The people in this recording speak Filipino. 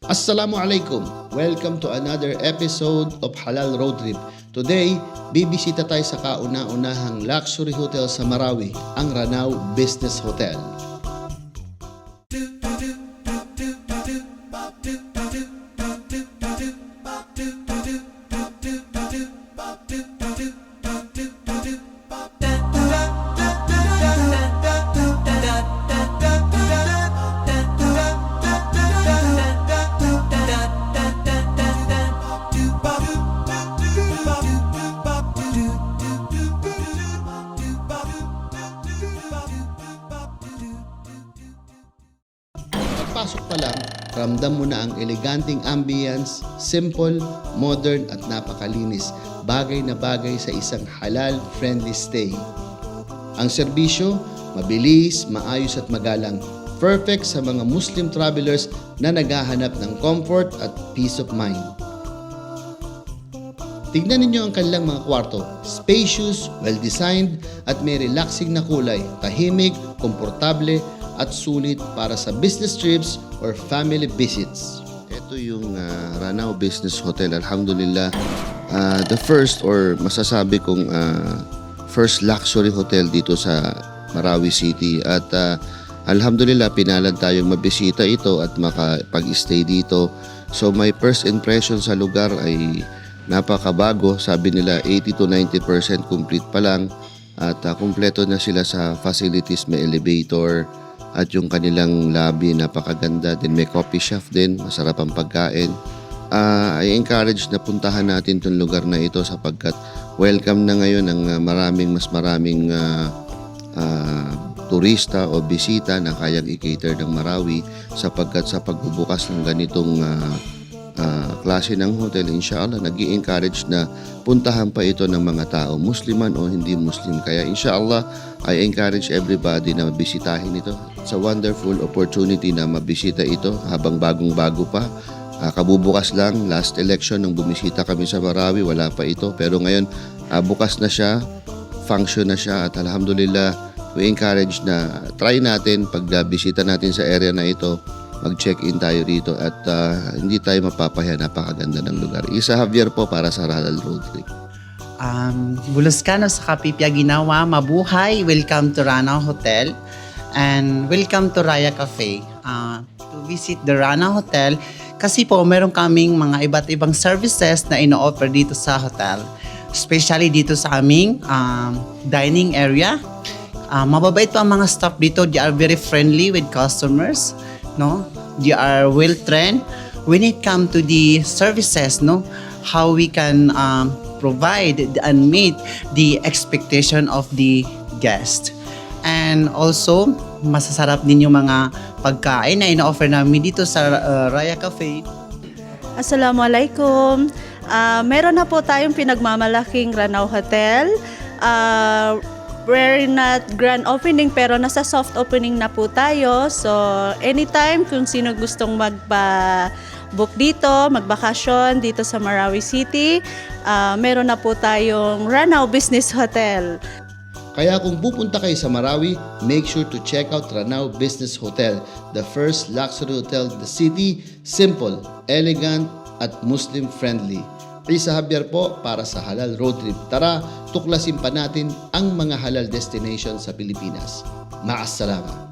Assalamualaikum! Welcome to another episode of Halal Road Trip. Today, bibisita tayo sa kauna-unahang luxury hotel sa Marawi, ang Ranao Business Hotel. Pagpasok pa lang, ramdam mo na ang eleganting ambience, simple, modern at napakalinis. Bagay na bagay sa isang halal-friendly stay. Ang serbisyo, mabilis, maayos at magalang. Perfect sa mga Muslim travelers na naghahanap ng comfort at peace of mind. Tignan ninyo ang kanilang mga kwarto. Spacious, well-designed at may relaxing na kulay. Tahimik, komportable at sulit para sa business trips or family visits. Ito yung Ranao Business Hotel. Alhamdulillah, the first or masasabi kong first luxury hotel dito sa Marawi City. At alhamdulillah, pinalad tayong mabisita ito at makapag-stay dito. So my first impression sa lugar ay napakabago. Sabi nila 80 to 90% complete pa lang. At kumpleto na sila sa facilities, may elevator. At yung kanilang lobby, napakaganda din. May coffee shop din, masarap ang pagkain. I encourage na puntahan natin itong lugar na ito sapagkat welcome na ngayon ang mas maraming turista o bisita na kayang i-cater ng Marawi sapagkat sa pagbubukas ng ganitong klase ng hotel, inshallah, nag-i-encourage na puntahan pa ito ng mga tao, Musliman o hindi Muslim. Kaya inshallah, I encourage everybody na mabisitahin ito. It's a wonderful opportunity na mabisita ito habang bagong-bago pa. Kabubukas lang, last election nung bumisita kami sa Marawi, wala pa ito. Pero ngayon, bukas na siya, function na siya at alhamdulillah, we encourage na try natin pag bisita natin sa area na ito, mag-check-in tayo rito at hindi tayo mapapahiya, napakaganda ng lugar. Isa Javier po para sa Halal Road Trip. Bulos ka no sa Kapipya Ginawa, mabuhay, welcome to Ranao Hotel and welcome to Raya Cafe. To visit the Ranao Hotel kasi po meron kaming mga iba't ibang services na ino-offer dito sa hotel. Especially dito sa aming dining area. Mababait pa ang mga staff dito, they are very friendly with customers. No, they are well trained when it comes to the services, no, how we can provide and meet the expectation of the guest. And also masasarap din yung mga pagkain na ino-offer namin dito sa Raya Cafe. Assalamualaikum. Meron na po tayong pinagmamalaking Ranao Hotel. We're not grand opening pero nasa soft opening na po tayo. So anytime kung sino gustong magpa-book dito, magbakasyon dito sa Marawi City, meron na po tayong Ranao Business Hotel. Kaya kung pupunta kayo sa Marawi, make sure to check out Ranao Business Hotel, the first luxury hotel in the city, simple, elegant at Muslim friendly. Isa Javier po para sa Halal Road Trip. Tara, tuklasin pa natin ang mga halal destination sa Pilipinas. Maassalama.